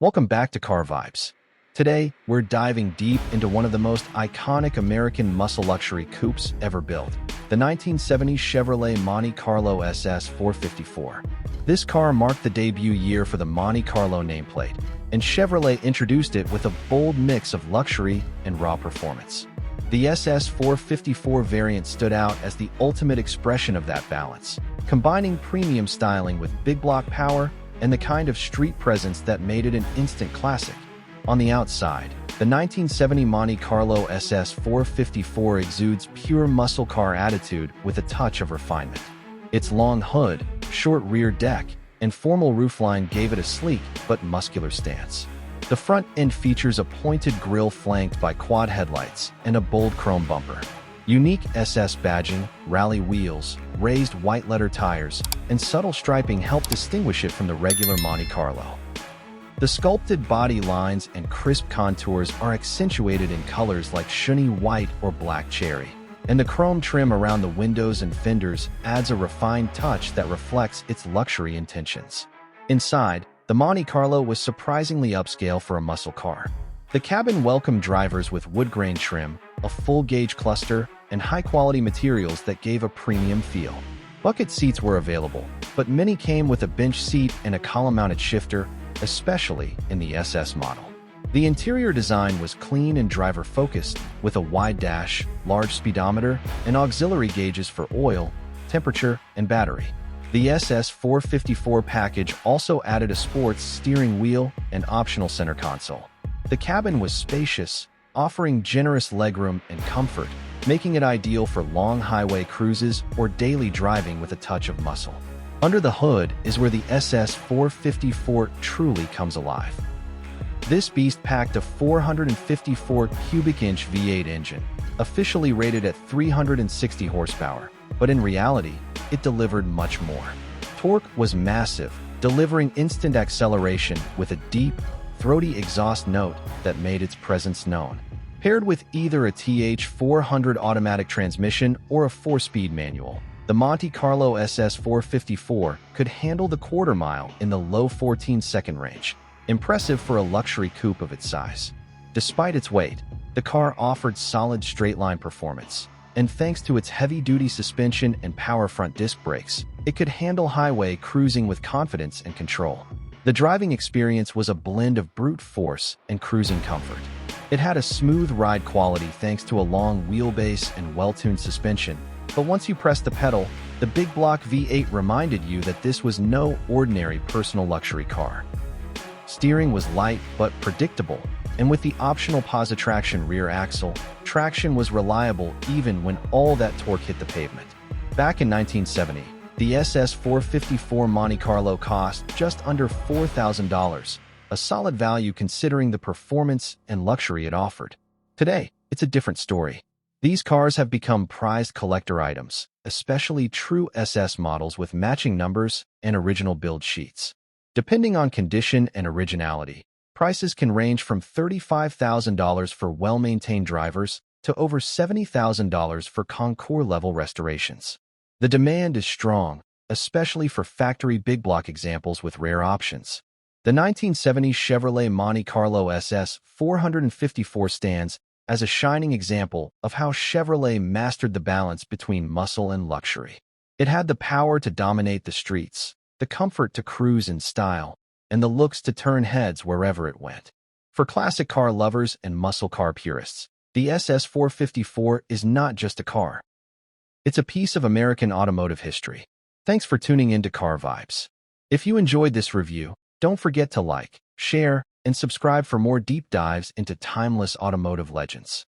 Welcome back to Car Vibes. Today, we're diving deep into one of the most iconic American muscle luxury coupes ever built, the 1970 Chevrolet Monte Carlo SS 454. This car marked the debut year for the Monte Carlo nameplate, and Chevrolet introduced it with a bold mix of luxury and raw performance. The SS 454 variant stood out as the ultimate expression of that balance, combining premium styling with big block power and the kind of street presence that made it an instant classic. On the outside, the 1970 Monte Carlo SS 454 exudes pure muscle car attitude with a touch of refinement. Its long hood, short rear deck, and formal roofline gave it a sleek but muscular stance. The front end features a pointed grille flanked by quad headlights and a bold chrome bumper. Unique SS badging, rally wheels, raised white letter tires, and subtle striping help distinguish it from the regular Monte Carlo. The sculpted body lines and crisp contours are accentuated in colors like shiny white or black cherry, and the chrome trim around the windows and fenders adds a refined touch that reflects its luxury intentions. Inside, the Monte Carlo was surprisingly upscale for a muscle car. The cabin welcomed drivers with wood grain trim, a full-gauge cluster, and high-quality materials that gave a premium feel. Bucket seats were available, but many came with a bench seat and a column-mounted shifter, especially in the SS model. The interior design was clean and driver-focused, with a wide dash, large speedometer, and auxiliary gauges for oil, temperature, and battery. The SS 454 package also added a sports steering wheel and optional center console. The cabin was spacious, offering generous legroom and comfort, making it ideal for long highway cruises or daily driving with a touch of muscle. Under the hood is where the SS 454 truly comes alive. This beast packed a 454 cubic inch V8 engine, officially rated at 360 horsepower, but in reality, it delivered much more. Torque was massive, delivering instant acceleration with a deep, throaty exhaust note that made its presence known. Paired with either a TH400 automatic transmission or a 4-speed manual, the Monte Carlo SS 454 could handle the quarter mile in the low 14-second range, impressive for a luxury coupe of its size. Despite its weight, the car offered solid straight-line performance, and thanks to its heavy-duty suspension and power front disc brakes, it could handle highway cruising with confidence and control. The driving experience was a blend of brute force and cruising comfort. It had a smooth ride quality thanks to a long wheelbase and well-tuned suspension, but once you pressed the pedal, the big block V8 reminded you that this was no ordinary personal luxury car. Steering was light but predictable, and with the optional Positraction rear axle, traction was reliable even when all that torque hit the pavement. Back in 1970, the SS 454 Monte Carlo cost just under $4,000, a solid value considering the performance and luxury it offered. Today, it's a different story. These cars have become prized collector items, especially true SS models with matching numbers and original build sheets. Depending on condition and originality, prices can range from $35,000 for well-maintained drivers to over $70,000 for Concours-level restorations. The demand is strong, especially for factory big block examples with rare options. The 1970 Chevrolet Monte Carlo SS 454 stands as a shining example of how Chevrolet mastered the balance between muscle and luxury. It had the power to dominate the streets, the comfort to cruise in style, and the looks to turn heads wherever it went. For classic car lovers and muscle car purists, the SS 454 is not just a car. It's a piece of American automotive history. Thanks for tuning in to Car Vibes. If you enjoyed this review, don't forget to like, share, and subscribe for more deep dives into timeless automotive legends.